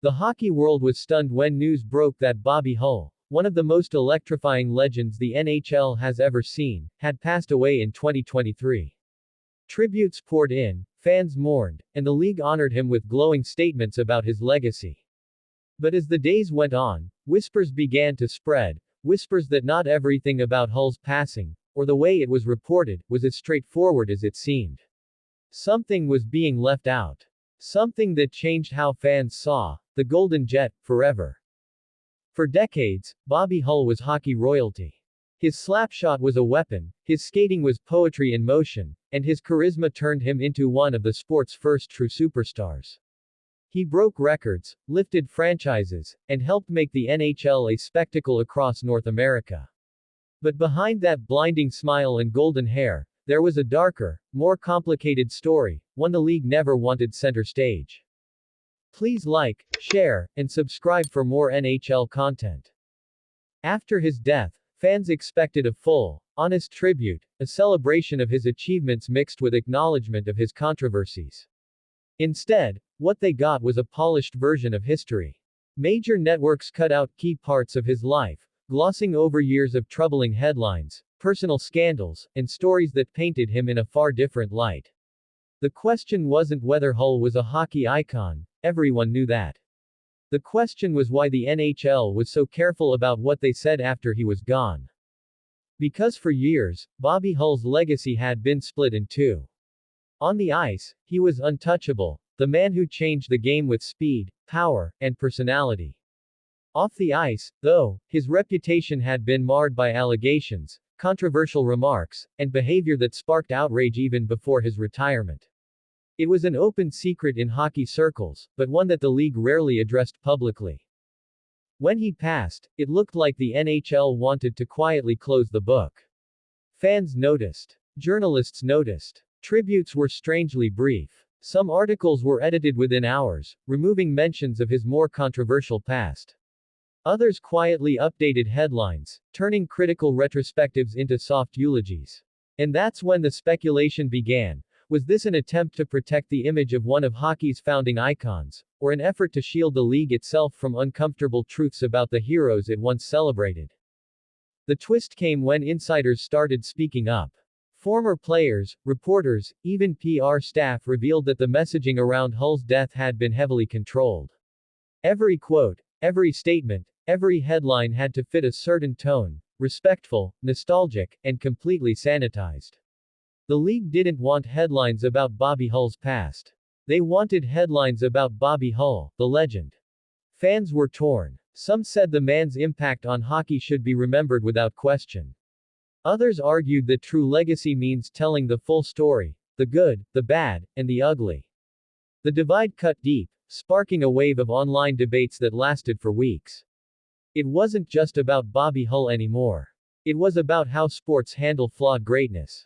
The hockey world was stunned when news broke that Bobby Hull, one of the most electrifying legends the NHL has ever seen, had passed away in 2023. Tributes poured in, fans mourned, and the league honored him with glowing statements about his legacy. But as the days went on, whispers began to spread, whispers that not everything about Hull's passing, or the way it was reported, was as straightforward as it seemed. Something was being left out. Something that changed how fans saw the Golden Jet forever. For decades, Bobby Hull was hockey royalty. His slapshot was a weapon, his skating was poetry in motion, and his charisma turned him into one of the sport's first true superstars. He broke records, lifted franchises, and helped make the NHL a spectacle across North America. But behind that blinding smile and golden hair, there was a darker, more complicated story, one the league never wanted center stage. Please like, share, and subscribe for more NHL content. After his death, fans expected a full, honest tribute, a celebration of his achievements mixed with acknowledgement of his controversies. Instead, what they got was a polished version of history. Major networks cut out key parts of his life, glossing over years of troubling headlines, personal scandals, and stories that painted him in a far different light. The question wasn't whether Hull was a hockey icon, everyone knew that. The question was why the NHL was so careful about what they said after he was gone. Because for years, Bobby Hull's legacy had been split in two. On the ice, he was untouchable, the man who changed the game with speed, power, and personality. Off the ice, though, his reputation had been marred by allegations, controversial remarks, and behavior that sparked outrage even before his retirement. It was an open secret in hockey circles, but one that the league rarely addressed publicly. When he passed, it looked like the NHL wanted to quietly close the book. Fans noticed. Journalists noticed. Tributes were strangely brief. Some articles were edited within hours, removing mentions of his more controversial past. Others quietly updated headlines, turning critical retrospectives into soft eulogies. And that's when the speculation began. Was this an attempt to protect the image of one of hockey's founding icons, or an effort to shield the league itself from uncomfortable truths about the heroes it once celebrated? The twist came when insiders started speaking up. Former players, reporters, even PR staff revealed that the messaging around Hull's death had been heavily controlled. Every quote, every statement, every headline had to fit a certain tone, respectful, nostalgic, and completely sanitized. The league didn't want headlines about Bobby Hull's past. They wanted headlines about Bobby Hull, the legend. Fans were torn. Some said the man's impact on hockey should be remembered without question. Others argued that true legacy means telling the full story, the good, the bad, and the ugly. The divide cut deep, sparking a wave of online debates that lasted for weeks. It wasn't just about Bobby Hull anymore. It was about how sports handle flawed greatness.